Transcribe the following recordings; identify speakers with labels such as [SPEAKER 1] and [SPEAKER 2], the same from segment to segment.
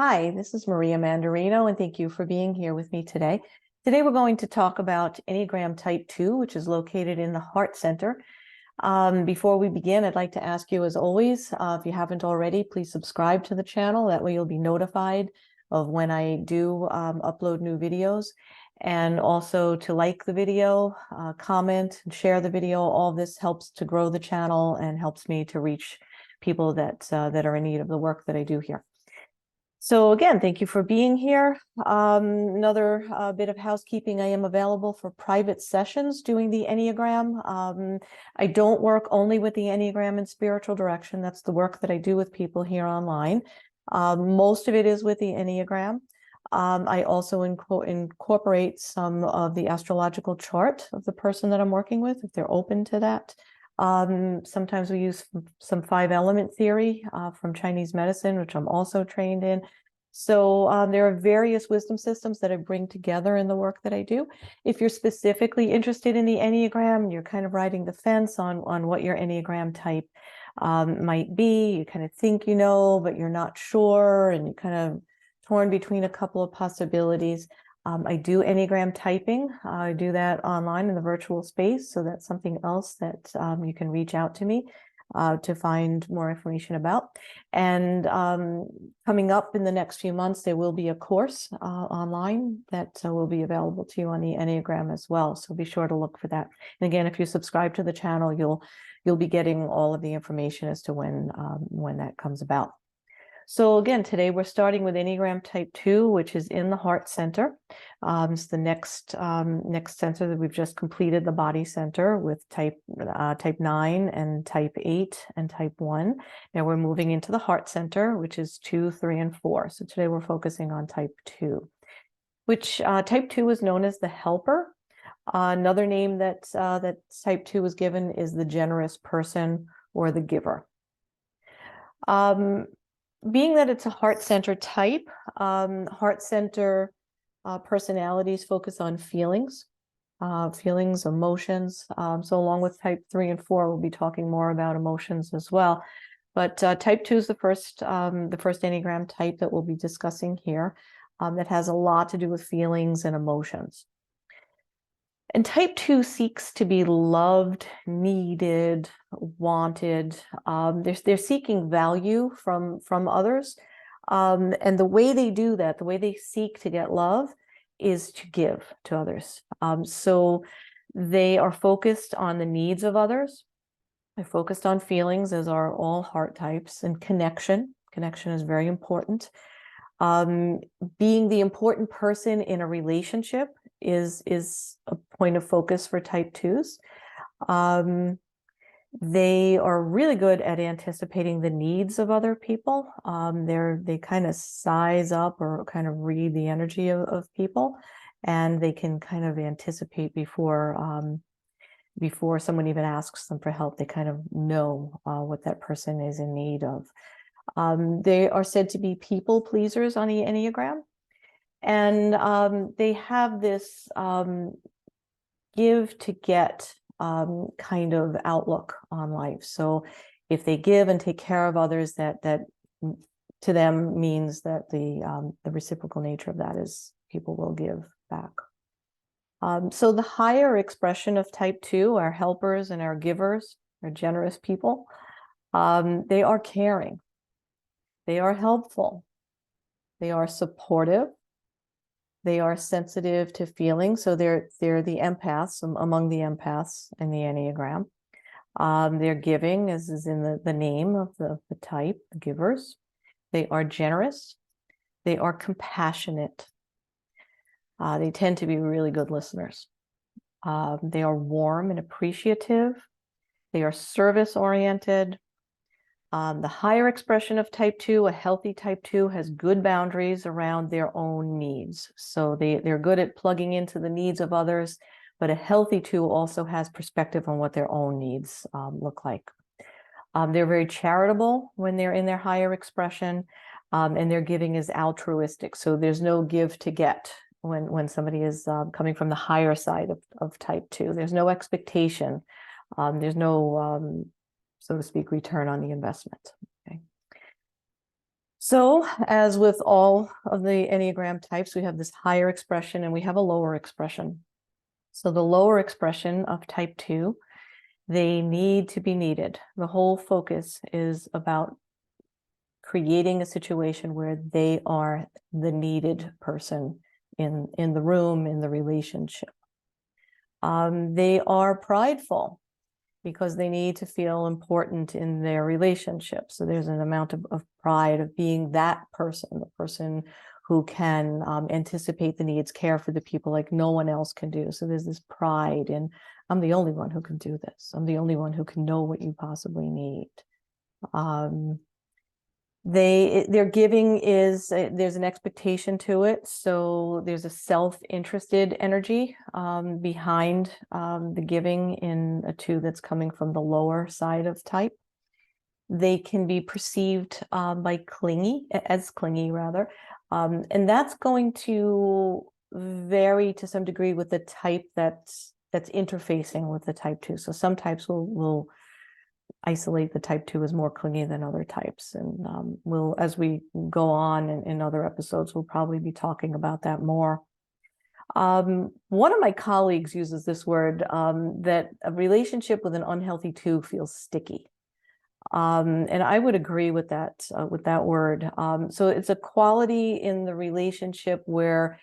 [SPEAKER 1] Hi, this is Maria Mandarino, and thank you for being here with me today. Today, we're going to talk about Enneagram Type 2, which is located in the Heart Center. Before we begin, I'd like to ask you, as always, if you haven't already, please subscribe to the channel. That way you'll be notified of when I do upload new videos. And also to like the video, comment, and share the video. All this helps to grow the channel and helps me to reach people that are in need of the work that I do here. So again, thank you for being here. Another bit of housekeeping. I am available for private sessions doing the Enneagram. I don't work only with the Enneagram and spiritual direction. That's the work that I do with people here online. Most of it is with the Enneagram. I also incorporate some of the astrological chart of the person that I'm working with, if they're open to that. Sometimes we use some 5-element theory from Chinese medicine, which I'm also trained in. So there are various wisdom systems that I bring together in the work that I do. If you're specifically interested in the Enneagram, you're kind of riding the fence on what your Enneagram type might be. You kind of think you know, but you're not sure, and you're kind of torn between a couple of possibilities. I do Enneagram typing. I do that online in the virtual space. So that's something else that you can reach out to me to find more information about. And coming up in the next few months, there will be a course online that will be available to you on the Enneagram as well. So be sure to look for that. And again, if you subscribe to the channel, you'll be getting all of the information as to when that comes about. So again, today we're starting with Enneagram Type 2, which is in the Heart Center. It's the next center that we've just completed, the Body Center, with Type 9 and Type 8 and Type 1. Now we're moving into the Heart Center, which is 2, 3, and 4. So today we're focusing on Type 2, which Type 2 is known as the helper. Another name that Type 2 was given is the generous person or the giver. Being that it's a heart center type, heart center personalities focus on feelings, emotions. So along with Type 3 and 4, we'll be talking more about emotions as well. But Type 2 is the first Enneagram type that we'll be discussing here, that has a lot to do with feelings and emotions. And Type 2 seeks to be loved, needed, wanted. They're seeking value from others. And the way they do that, the way they seek to get love, is to give to others. So they are focused on the needs of others. They're focused on feelings, as are all heart types, and connection. Connection is very important. Being the important person in a relationship is a point of focus for Type 2s. They are really good at anticipating the needs of other people. They kind of size up or kind of read the energy of people, and they can kind of anticipate before someone even asks them for help. They kind of know what that person is in need of. They are said to be people pleasers on the Enneagram. And they have this give to get kind of outlook on life. So if they give and take care of others, that to them means that the reciprocal nature of that is people will give back. So the higher expression of Type 2, our helpers and our givers, our generous people, they are caring. They are helpful. They are supportive. They are sensitive to feelings, so they're the empaths, among the empaths in the Enneagram. They're giving, as is in the name of the type, givers. They are generous. They are compassionate. They tend to be really good listeners. They are warm and appreciative. They are service-oriented. The higher expression of Type 2, a healthy Type 2, has good boundaries around their own needs. So they're good at plugging into the needs of others, but a healthy 2 also has perspective on what their own needs look like. They're very charitable when they're in their higher expression, and their giving is altruistic. So there's no give to get when somebody is coming from the higher side of Type 2. There's no expectation. There's no so to speak, return on the investment. Okay. So, as with all of the Enneagram types, we have this higher expression and we have a lower expression. So the lower expression of type 2, they need to be needed. The whole focus is about creating a situation where they are the needed person in the room, in the relationship. They are prideful because they need to feel important in their relationship. So there's an amount of pride of being that person, the person who can anticipate the needs, care for the people like no one else can do. So there's this pride in, I'm the only one who can do this. I'm the only one who can know what you possibly need. Their giving is, there's an expectation to it. So there's a self-interested energy behind the giving in a 2 that's coming from the lower side of type. They can be perceived as clingy rather. And that's going to vary to some degree with the type that's interfacing with the type 2. So some types will isolate the type 2 as more clingy than other types. And we'll, as we go on in other episodes, we'll probably be talking about that more. One of my colleagues uses this word, that a relationship with an unhealthy 2 feels sticky. And I would agree with that word. So it's a quality in the relationship where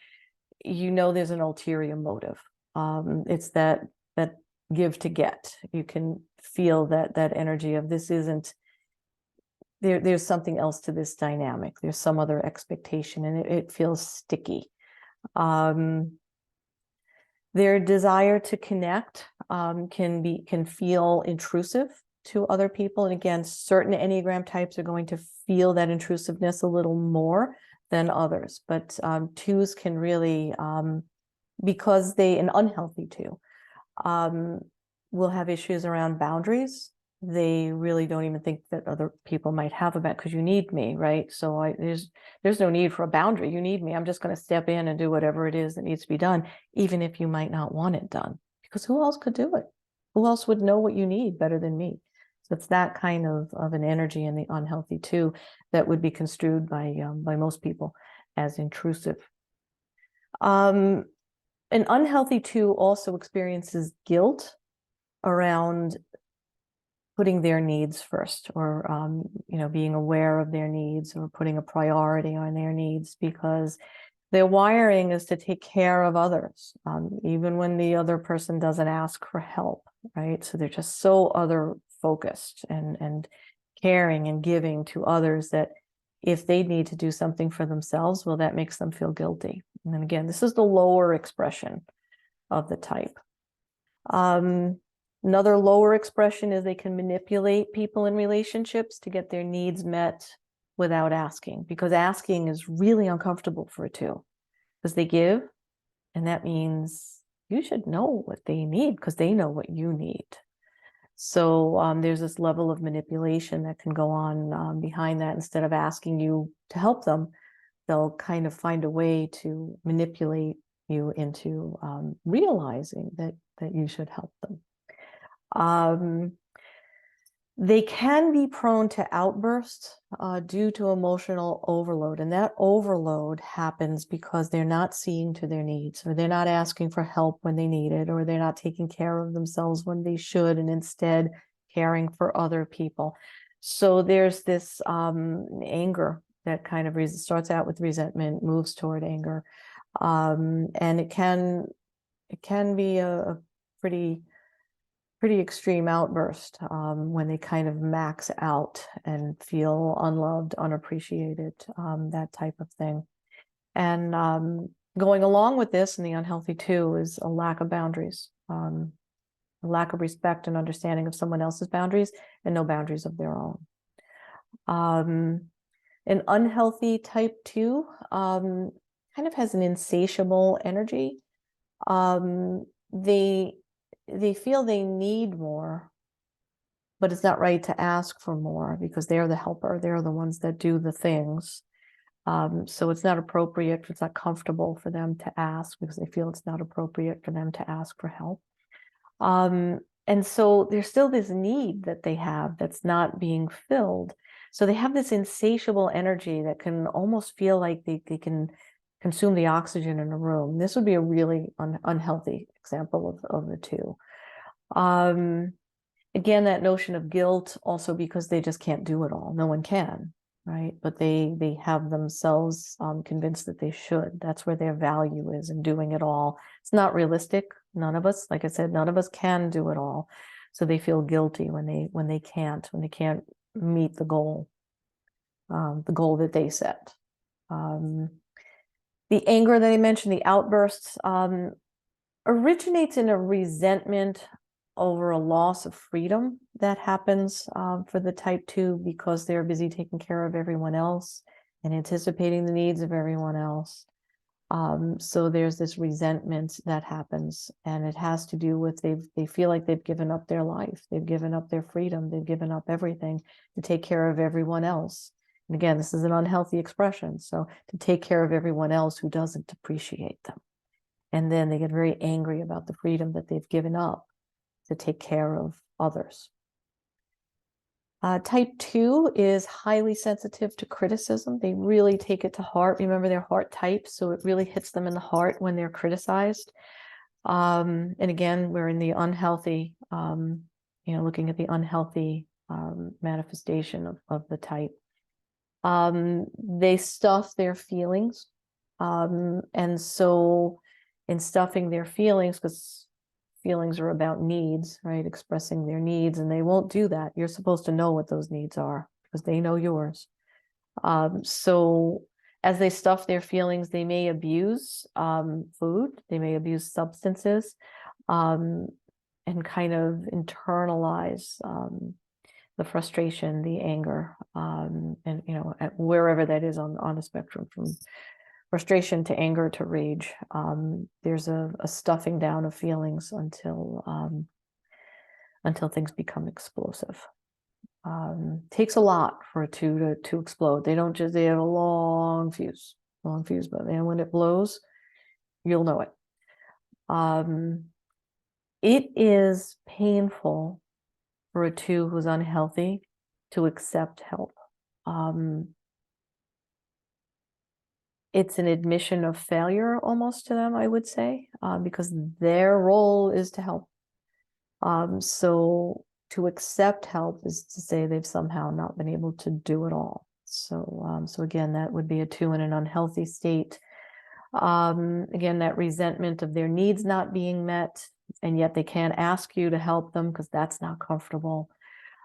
[SPEAKER 1] there's an ulterior motive. It's that give to get. You can feel that energy of this isn't there's something else to this dynamic. There's some other expectation, and it feels sticky. Their desire to connect can feel intrusive to other people. And again, certain Enneagram types are going to feel that intrusiveness a little more than others. But 2s can really, because an unhealthy 2, will have issues around boundaries. They really don't even think that other people might have a boundary, because you need me, right? So there's no need for a boundary. You need me. I'm just going to step in and do whatever it is that needs to be done, even if you might not want it done, because who else could do it? Who else would know what you need better than me? So it's that kind of an energy in the unhealthy 2 that would be construed by most people as intrusive. An unhealthy 2 also experiences guilt around putting their needs first, or being aware of their needs, or putting a priority on their needs, because their wiring is to take care of others, even when the other person doesn't ask for help, right? So they're just so other focused and caring and giving to others that if they need to do something for themselves, well, that makes them feel guilty. And then again, this is the lower expression of the type. Another lower expression is they can manipulate people in relationships to get their needs met without asking, because asking is really uncomfortable for a 2, because they give, and that means you should know what they need because they know what you need. So there's this level of manipulation that can go on behind that. Instead of asking you to help them, they'll kind of find a way to manipulate you into realizing that you should help them. They can be prone to outbursts due to emotional overload. And that overload happens because they're not seeing to their needs, or they're not asking for help when they need it, or they're not taking care of themselves when they should, and instead caring for other people. So there's this anger that kind of starts out with resentment, moves toward anger. And it can be a pretty extreme outburst when they kind of max out and feel unloved, unappreciated, that type of thing. And going along with this, and the unhealthy 2, is a lack of boundaries, a lack of respect and understanding of someone else's boundaries, and no boundaries of their own. An unhealthy type 2 kind of has an insatiable energy. They feel they need more, but it's not right to ask for more because they're the helper. They're the ones that do the things. So it's not appropriate, it's not comfortable for them to ask because they feel it's not appropriate for them to ask for help. And so there's still this need that they have that's not being filled. So they have this insatiable energy that can almost feel like they can consume the oxygen in a room. This would be a really unhealthy example of the two. Again, that notion of guilt, also because they just can't do it all. No one can, right? But they have themselves convinced that they should. That's where their value is in doing it all. It's not realistic. None of us, like I said, none of us can do it all. So they feel guilty when they can't meet the goal that they set. The anger that I mentioned, the outbursts, originates in a resentment over a loss of freedom that happens for the type 2 because they're busy taking care of everyone else and anticipating the needs of everyone else. So there's this resentment that happens, and it has to do with they feel like they've given up their life, they've given up their freedom, they've given up everything to take care of everyone else. And again, this is an unhealthy expression. So to take care of everyone else who doesn't appreciate them. And then they get very angry about the freedom that they've given up to take care of others. Type 2 is highly sensitive to criticism. They really take it to heart. Remember, they're heart type, so it really hits them in the heart when they're criticized. And again, we're in the unhealthy, looking at the unhealthy manifestation of the type. They stuff their feelings. And so in stuffing their feelings, because feelings are about needs, right? Expressing their needs, and they won't do that. You're supposed to know what those needs are because they know yours. So as they stuff their feelings, they may abuse food, they may abuse substances, and kind of internalize the frustration, the anger, and wherever that is on the spectrum, from frustration to anger to rage. There's a stuffing down of feelings until things become explosive. Takes a lot for a 2 to explode. They have a long fuse, but then when it blows, you'll know it. It is painful for a 2 who's unhealthy to accept help. It's an admission of failure almost to them, I would say, because their role is to help. So to accept help is to say they've somehow not been able to do it all. So again, that would be a 2 in an unhealthy state. Again, that resentment of their needs not being met, and yet they can't ask you to help them because that's not comfortable.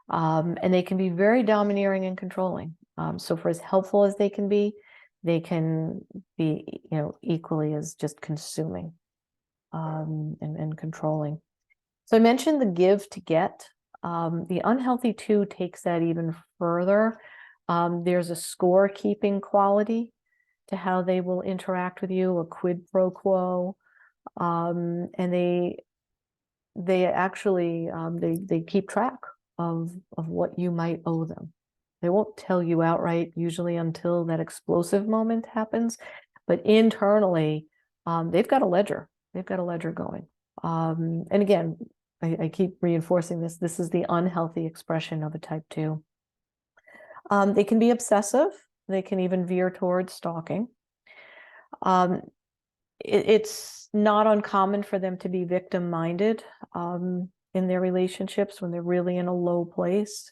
[SPEAKER 1] And they can be very domineering and controlling. So for as helpful as they can be equally as just consuming and controlling. So I mentioned the give to get. The unhealthy 2 takes that even further. There's a score-keeping quality to how they will interact with you, a quid pro quo, and they actually they keep track of what you might owe them. They won't tell you outright usually until that explosive moment happens, but internally they've got a ledger. They've got a ledger going. And again, I keep reinforcing this. This is the unhealthy expression of a type 2. They can be obsessive. They can even veer towards stalking. It's not uncommon for them to be victim-minded in their relationships when they're really in a low place.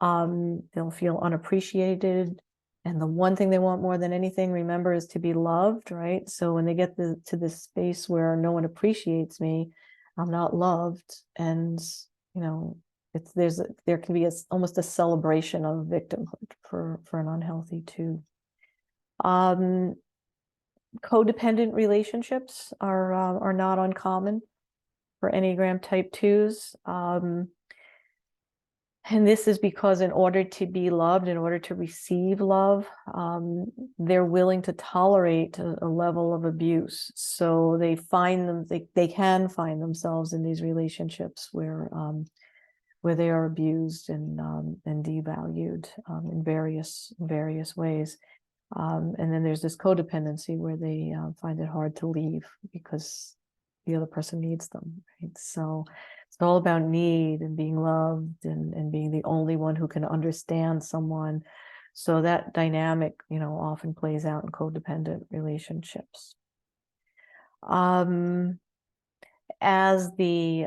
[SPEAKER 1] They'll feel unappreciated. And the one thing they want more than anything, remember, is to be loved, right? So when they get to this space where no one appreciates me, I'm not loved, and there can be almost a celebration of victimhood for an unhealthy 2. Codependent relationships are not uncommon for Enneagram Type 2s. And this is because in order to be loved, in order to receive love, they're willing to tolerate a level of abuse. So they can find themselves in these relationships where they are abused and devalued in various ways. And then there's this codependency where they find it hard to leave because the other person needs them, right? So It's all about need and being loved and being the only one who can understand someone. So that dynamic, often plays out in codependent relationships. As the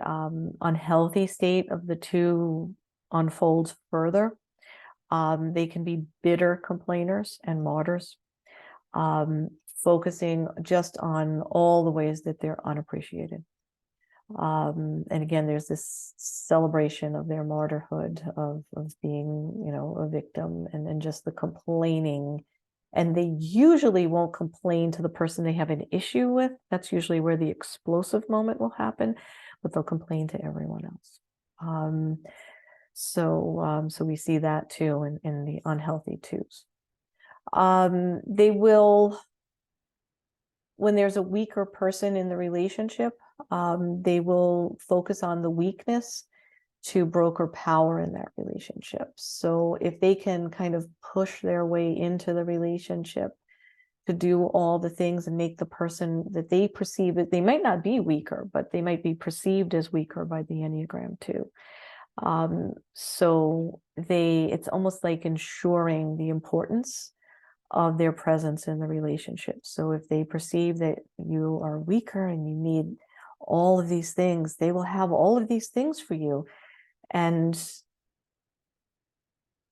[SPEAKER 1] unhealthy state of the two unfolds further, they can be bitter complainers and martyrs, focusing just on all the ways that they're unappreciated. And again, there's this celebration of their martyrhood, of being, a victim, and just the complaining. And they usually won't complain to the person they have an issue with. That's usually where the explosive moment will happen, but they'll complain to everyone else. So we see that too in the unhealthy twos. They will, when there's a weaker person in the relationship, they will focus on the weakness to broker power in that relationship. So if they can kind of push their way into the relationship to do all the things and make the person that they perceive, they might not be weaker, but they might be perceived as weaker by the Enneagram too. So it's almost like ensuring the importance of their presence in the relationship. So if they perceive that you are weaker and you need all of these things, they will have all of these things for you. And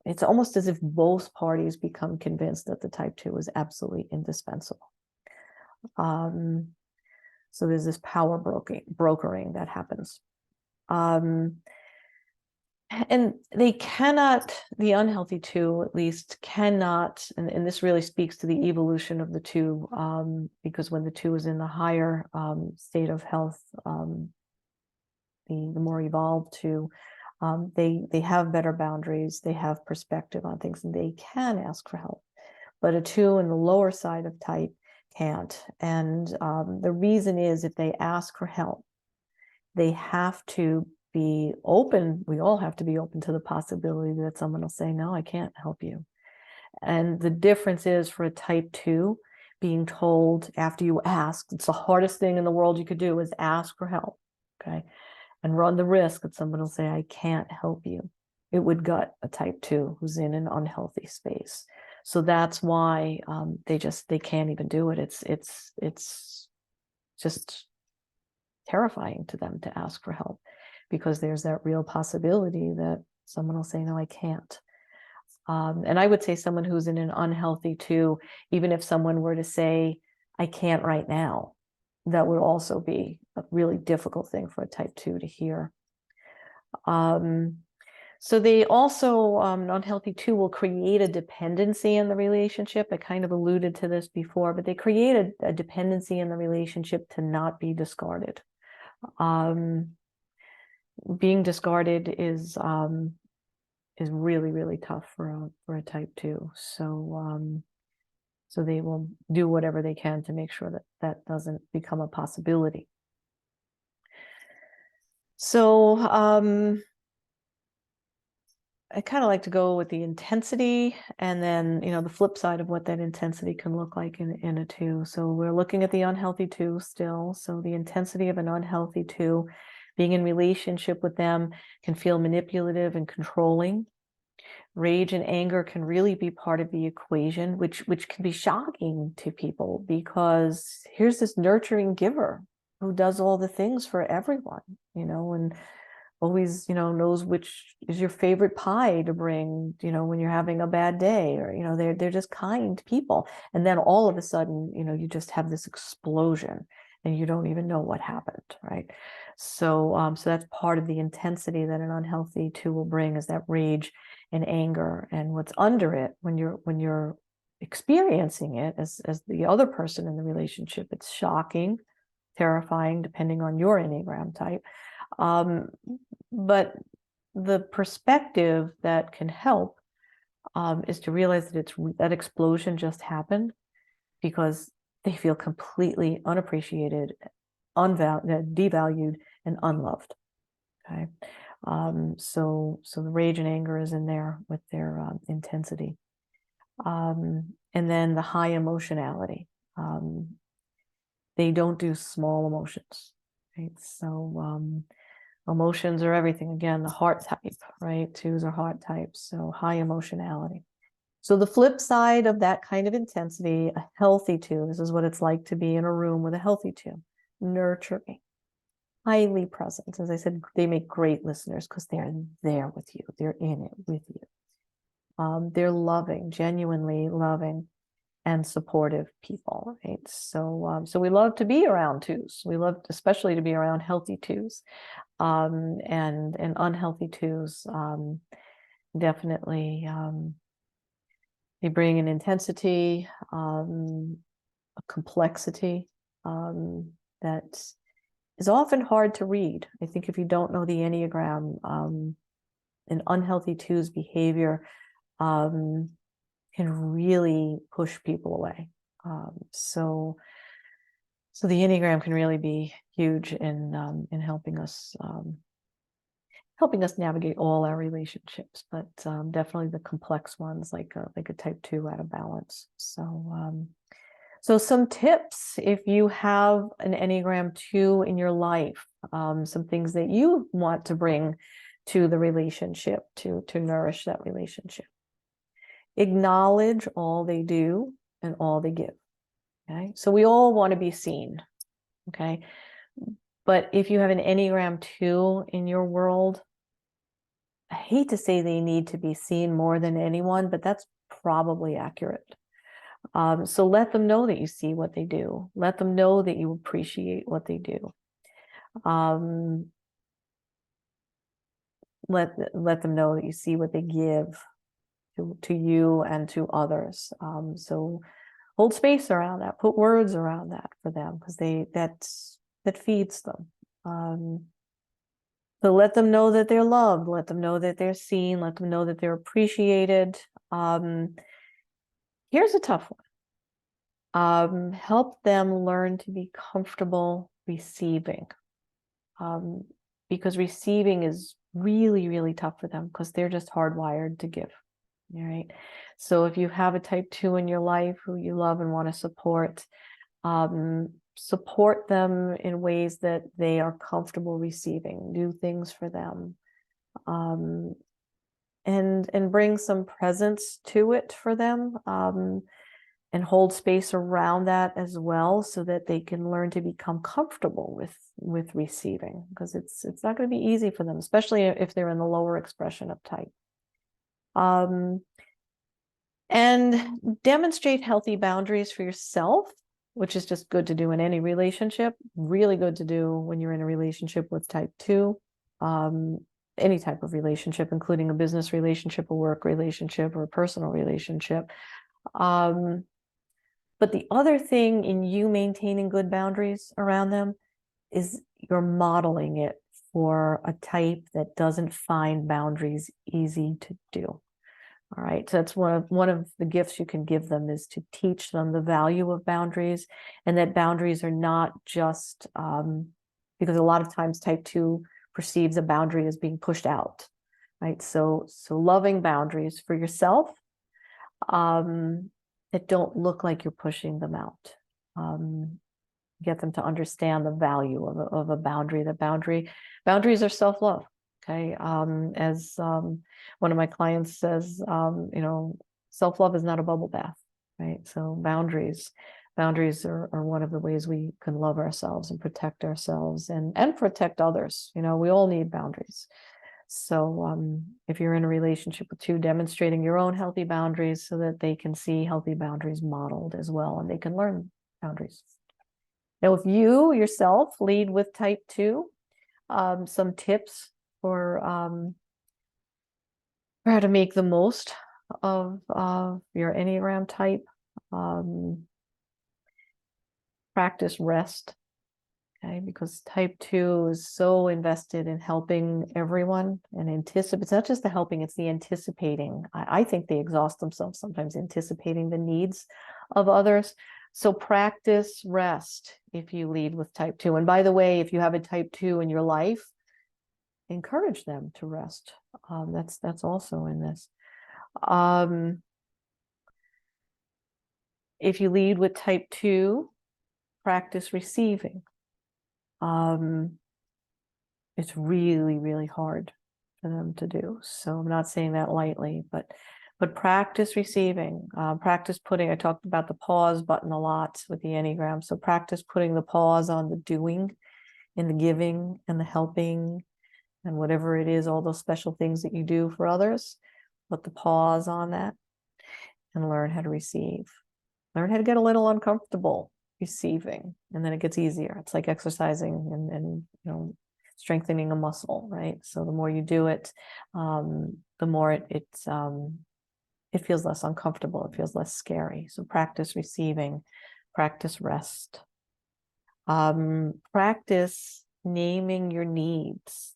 [SPEAKER 1] it's almost as if both parties become convinced that the type 2 is absolutely indispensable. So there's this power brokering that happens. And they cannot, the unhealthy 2 at least cannot, and this really speaks to the evolution of the 2, because when the 2 is in the higher state of health, the more evolved 2, they have better boundaries, they have perspective on things, and they can ask for help. But a 2 in the lower side of type can't. And the reason is, if they ask for help, they have to be open. We all have to be open to the possibility that someone will say, no, I can't help you. And the difference is, for a type 2, being told after you ask, it's the hardest thing in the world you could do, is ask for help, okay? And run the risk that someone will say, I can't help you. It would gut a type 2 who's in an unhealthy space. So that's why they can't even do it. It's just terrifying to them to ask for help, because there's that real possibility that someone will say, no, I can't. And I would say someone who's in an unhealthy 2, even if someone were to say, I can't right now, that would also be a really difficult thing for a type 2 to hear. So they also, an unhealthy 2 will create a dependency in the relationship. I kind of alluded to this before, but they create a dependency in the relationship to not be discarded. Being discarded is really, really tough for a type 2. So they will do whatever they can to make sure that that doesn't become a possibility. So I kind of like to go with the intensity, and then, the flip side of what that intensity can look like in a 2. So we're looking at the unhealthy 2 still. So the intensity of an unhealthy 2, being in relationship with them, can feel manipulative and controlling. Rage and anger can really be part of the equation, which can be shocking to people, because here's this nurturing giver who does all the things for everyone, and always, knows which is your favorite pie to bring, when you're having a bad day, or, they're just kind people. And then all of a sudden, you just have this explosion and you don't even know what happened, right? So that's part of the intensity that an unhealthy 2 will bring, is that rage and anger. And what's under it, when you're experiencing it as the other person in the relationship, it's shocking, terrifying, depending on your Enneagram type. But the perspective that can help is to realize that that explosion just happened because they feel completely unappreciated, devalued, and unloved. Okay, so the rage and anger is in there with their intensity, and then the high emotionality. They don't do small emotions, right? So Emotions are everything. Again, the heart type, right? Twos are heart types, so high emotionality. So the flip side of that kind of intensity, a healthy two, this is what it's like to be in a room with a healthy two, nurturing, highly present. As I said, they make great listeners because they're there with you. They're in it with you. They're loving, genuinely loving and supportive people, right? So, so we love to be around twos. We love especially to be around healthy twos, and unhealthy twos, definitely, they bring an intensity, a complexity, that is often hard to read. I think if you don't know the Enneagram, an unhealthy two's behavior can really push people away. So the Enneagram can really be huge in helping us navigate all our relationships, but definitely the complex ones, like a type 2 out of balance. So some tips if you have an Enneagram 2 in your life, some things that you want to bring to the relationship to nourish that relationship. Acknowledge all they do and all they give. Okay, so we all want to be seen. Okay, but if you have an Enneagram 2 in your world, I hate to say they need to be seen more than anyone, but that's probably accurate. So let them know that you see what they do. Let them know that you appreciate what they do. Let them know that you see what they give to you and to others. So hold space around that. Put words around that for them, because that feeds them. So let them know that they're loved. Let them know that they're seen. Let them know that they're appreciated. Here's a tough one. Help them learn to be comfortable receiving, because receiving is really, really tough for them because they're just hardwired to give. All right. So if you have a type 2 in your life who you love and want to support, support them in ways that they are comfortable receiving. Do things for them, and bring some presence to it for them, and hold space around that as well, so that they can learn to become comfortable with receiving, because it's not going to be easy for them, especially if they're in the lower expression of type. And demonstrate healthy boundaries for yourself, which is just good to do in any relationship, really good to do when you're in a relationship with type 2, any type of relationship, including a business relationship, a work relationship, or a personal relationship. But the other thing in you maintaining good boundaries around them is you're modeling it for a type that doesn't find boundaries easy to do. All right, so that's one of the gifts you can give them, is to teach them the value of boundaries, and that boundaries are not just, because a lot of times type 2 perceives a boundary as being pushed out, right? So loving boundaries for yourself, that don't look like you're pushing them out. Get them to understand the value of a boundary. Boundaries are self-love. Okay, as one of my clients says, self-love is not a bubble bath, right? So boundaries are one of the ways we can love ourselves and protect ourselves and protect others. We all need boundaries. So if you're in a relationship with 2, demonstrating your own healthy boundaries so that they can see healthy boundaries modeled as well, and they can learn boundaries. Now, if you yourself lead with type 2, some tips for how to make the most of your Enneagram type. Practice rest. Okay, because type 2 is so invested in helping everyone and anticipate. It's not just the helping, it's the anticipating. I think they exhaust themselves sometimes anticipating the needs of others. So practice rest if you lead with type 2. And by the way, if you have a type 2 in your life, encourage them to rest. That's also in this. If you lead with type 2, practice receiving. It's really, really hard for them to do. So I'm not saying that lightly, but practice receiving, practice putting, I talked about the pause button a lot with the Enneagram. So practice putting the pause on the doing and the giving and the helping and whatever it is, all those special things that you do for others, put the pause on that and learn how to receive. Learn how to get a little uncomfortable receiving, and then it gets easier. It's like exercising and strengthening a muscle, right? So the more you do it, the more it feels less uncomfortable. It feels less scary. So practice receiving, practice rest, practice naming your needs.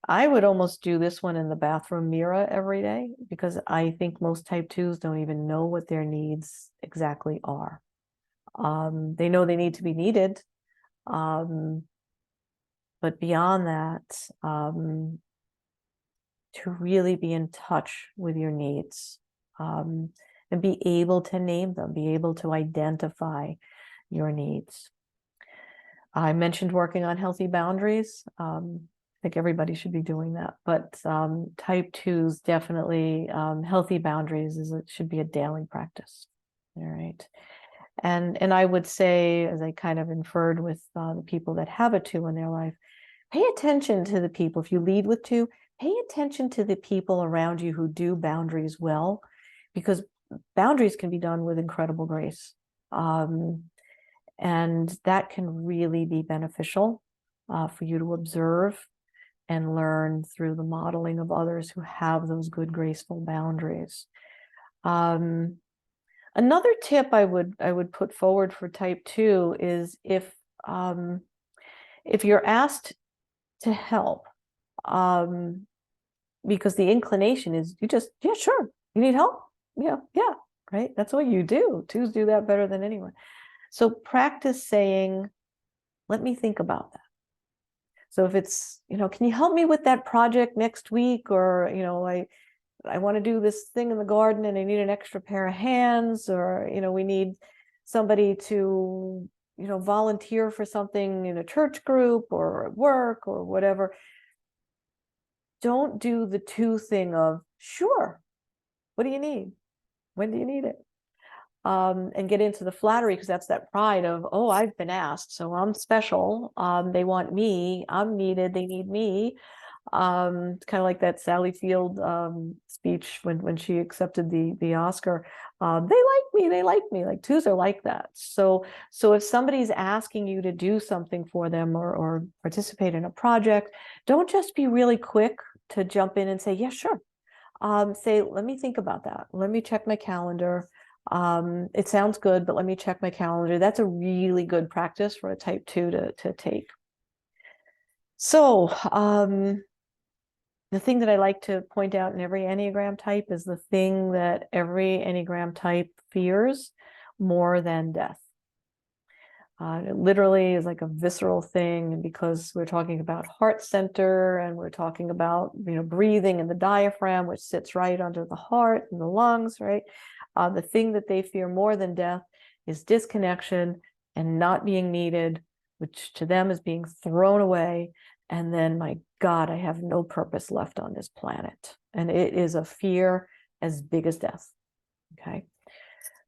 [SPEAKER 1] I would almost do this one in the bathroom mirror every day, because I think most type 2s don't even know what their needs exactly are. They know they need to be needed. But beyond that, to really be in touch with your needs, and be able to name them, be able to identify your needs. I mentioned working on healthy boundaries. I think everybody should be doing that, but type 2s definitely, healthy boundaries should be a daily practice. All right. And I would say, as I kind of inferred with the people that have a 2 in their life, pay attention to the people. If you lead with 2, pay attention to the people around you who do boundaries well, because boundaries can be done with incredible grace. And that can really be beneficial for you to observe and learn through the modeling of others who have those good, graceful boundaries. Another tip I would put forward for type 2 is if you're asked to help, because the inclination is you just, yeah, sure, you need help, yeah, right? That's what you do. 2s do that better than anyone. So practice saying, let me think about that. So if it's, can you help me with that project next week? Or, I want to do this thing in the garden and I need an extra pair of hands, or, we need somebody to, volunteer for something in a church group or at work or whatever. Don't do the 2 thing of, sure, what do you need? When do you need it? And get into the flattery, because that's that pride of, oh, I've been asked, so I'm special. They want me, I'm needed, they need me. It's kind of like that Sally Field speech when she accepted the Oscar. They like me. Like 2s are like that. So if somebody's asking you to do something for them or participate in a project, don't just be really quick to jump in and say, yeah, sure. Say, let me think about that. Let me check my calendar. It sounds good, but let me check my calendar. That's a really good practice for a type 2 to take. So, the thing that I like to point out in every Enneagram type is the thing that every Enneagram type fears more than death. It literally is like a visceral thing, and because we're talking about heart center and we're talking about breathing and the diaphragm, which sits right under the heart and the lungs, right? The thing that they fear more than death is disconnection and not being needed, which to them is being thrown away. And then, my God, I have no purpose left on this planet. And it is a fear as big as death. Okay.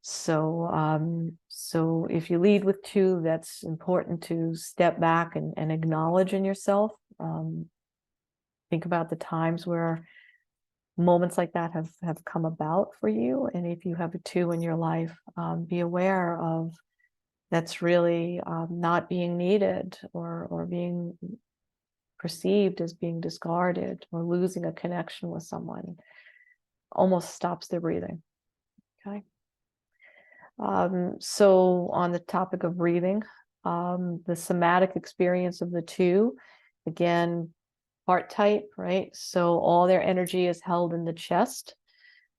[SPEAKER 1] So, so if you lead with 2, that's important to step back and acknowledge in yourself. Think about the times where moments like that have come about for you. And if you have a 2 in your life, be aware of that's really not being needed or being perceived as being discarded or losing a connection with someone. Almost stops their breathing. Okay. So on the topic of breathing, the somatic experience of the 2, again, heart type, right? So all their energy is held in the chest,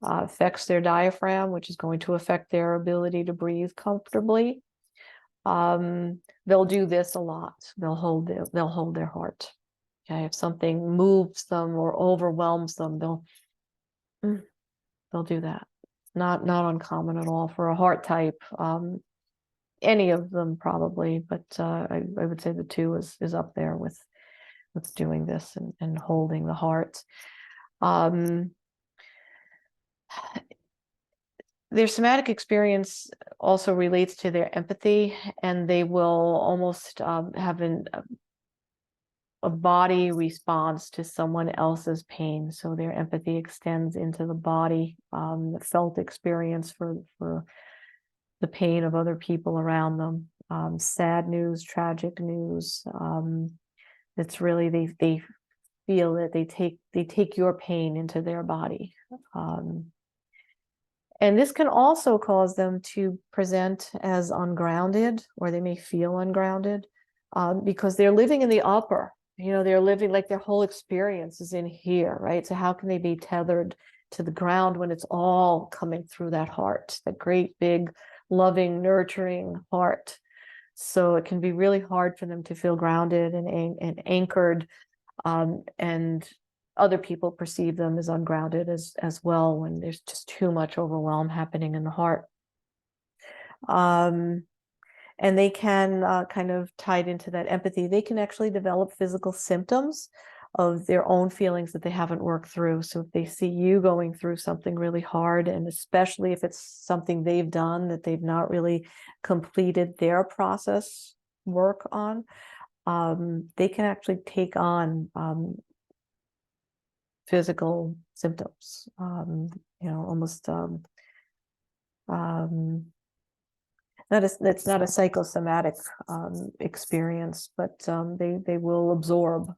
[SPEAKER 1] affects their diaphragm, which is going to affect their ability to breathe comfortably. They'll do this a lot. They'll hold their heart. Okay, if something moves them or overwhelms them, they'll do that. Not uncommon at all for a heart type. Any of them probably, but I would say the 2 is up there with that's doing this and holding the heart. Their somatic experience also relates to their empathy, and they will almost have a body response to someone else's pain. So their empathy extends into the body, the felt experience for the pain of other people around them. Sad news, tragic news. It's really they feel it. They take your pain into their body. And this can also cause them to present as ungrounded, or they may feel ungrounded, because they're living in the upper. They're living like their whole experience is in here, right? So how can they be tethered to the ground when it's all coming through that heart, that great, big, loving, nurturing heart? So it can be really hard for them to feel grounded and anchored, and other people perceive them as ungrounded as well when there's just too much overwhelm happening in the heart. And they can kind of tied into that empathy, they can actually develop physical symptoms of their own feelings that they haven't worked through. So if they see you going through something really hard, and especially if it's something they've done that they've not really completed their process work on, they can actually take on physical symptoms, almost it's not a psychosomatic experience, but they will absorb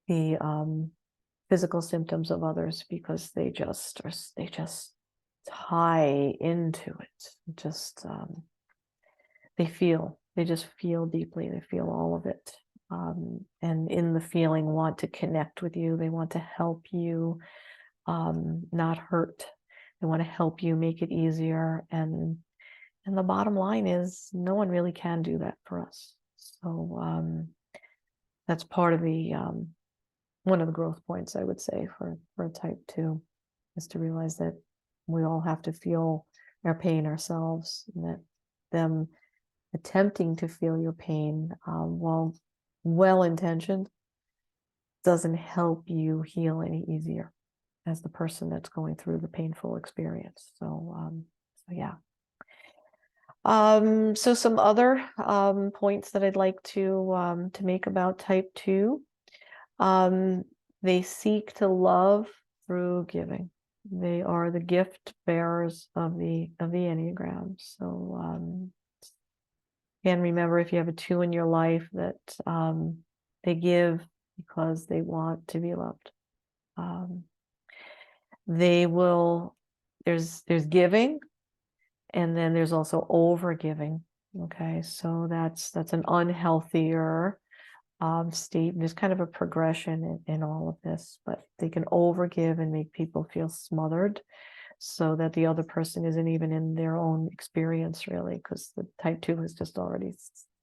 [SPEAKER 1] the physical symptoms of others, because they just tie into it. They just feel deeply. They feel all of it. And in the feeling want to connect with you. They want to help you not hurt. They want to help you make it easier. And the bottom line is no one really can do that for us. So that's part of the one of the growth points, I would say, for a type 2, is to realize that we all have to feel our pain ourselves, and that them attempting to feel your pain, while well-intentioned, doesn't help you heal any easier as the person that's going through the painful experience. So yeah. So some other points that I'd like to make about type 2. They seek to love through giving. They are the gift bearers of the Enneagram. So and remember, if you have a 2 in your life, that they give because they want to be loved. They will, there's giving, and then there's also over giving. Okay, so that's an unhealthier state. There's kind of a progression in all of this, but they can overgive and make people feel smothered, so that the other person isn't even in their own experience, really, because the type 2 has just already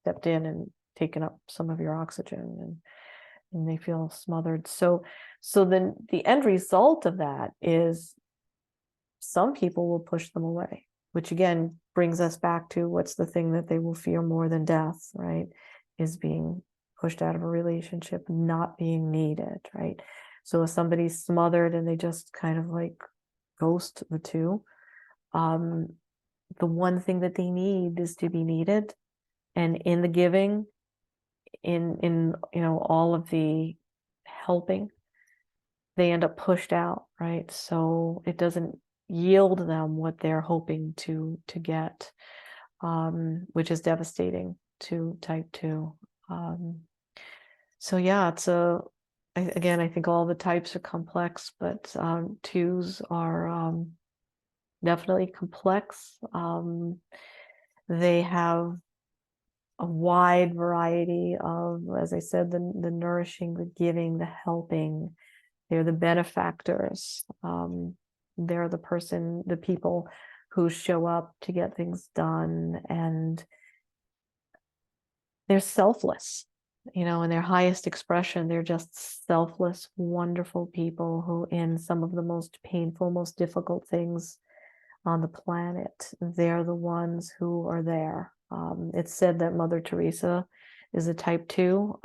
[SPEAKER 1] stepped in and taken up some of your oxygen, and they feel smothered. So then the end result of that is some people will push them away, which again brings us back to what's the thing that they will fear more than death, right? Is being pushed out of a relationship, not being needed, right? So if somebody's smothered and they just kind of like ghost the 2, the one thing that they need is to be needed. And in the giving, in all of the helping, they end up pushed out, right? So it doesn't yield them what they're hoping to get, which is devastating to type 2. So yeah, again, I think all the types are complex, but 2s are definitely complex. They have a wide variety of, as I said, the nourishing, the giving, the helping. They're the benefactors. They're the people who show up to get things done, and they're selfless. In their highest expression, they're just selfless, wonderful people who, in some of the most painful, most difficult things on the planet, they're the ones who are there. It's said that Mother Teresa is a type 2.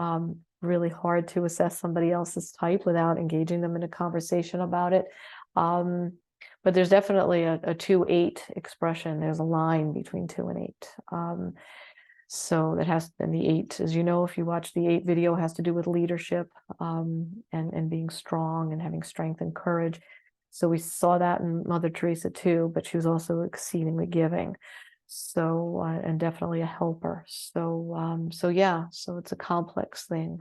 [SPEAKER 1] Really hard to assess somebody else's type without engaging them in a conversation about it. But there's definitely a 2-8 expression. There's a line between 2 and 8. So that has, and the 8, as you know, if you watch the 8 video, has to do with leadership, and being strong and having strength and courage. So we saw that in Mother Teresa too, but she was also exceedingly giving. So, and definitely a helper. So, yeah, so it's a complex thing.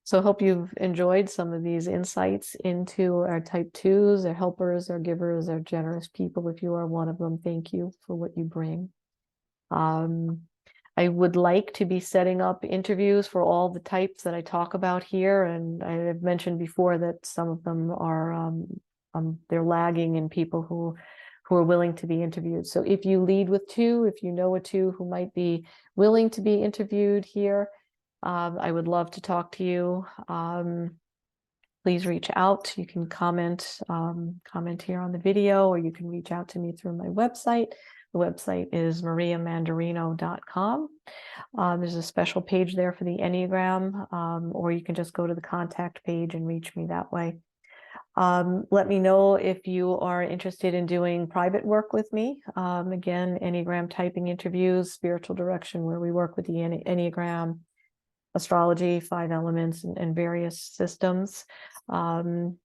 [SPEAKER 1] So I hope you've enjoyed some of these insights into our type 2s, our helpers, our givers, our generous people. If you are one of them, thank you for what you bring. I would like to be setting up interviews for all the types that I talk about here. And I have mentioned before that some of them are, they're lagging in people who are willing to be interviewed. So if you lead with 2, if you know a 2 who might be willing to be interviewed here, I would love to talk to you. Please reach out. You can comment here on the video, or you can reach out to me through my website. The website is mariamandarino.com. There's a special page there for the Enneagram, or you can just go to the contact page and reach me that way. Let me know if you are interested in doing private work with me. Again, Enneagram typing interviews, spiritual direction, where we work with the Enneagram, astrology, 5 elements, and various systems.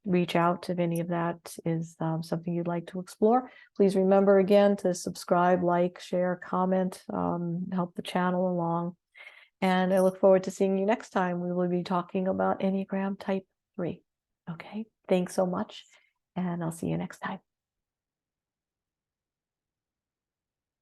[SPEAKER 1] Reach out if any of that is something you'd like to explore. Please remember again to subscribe, like, share, comment, help the channel along. And I look forward to seeing you next time. We will be talking about Enneagram Type 3. Okay, thanks so much, and I'll see you next time.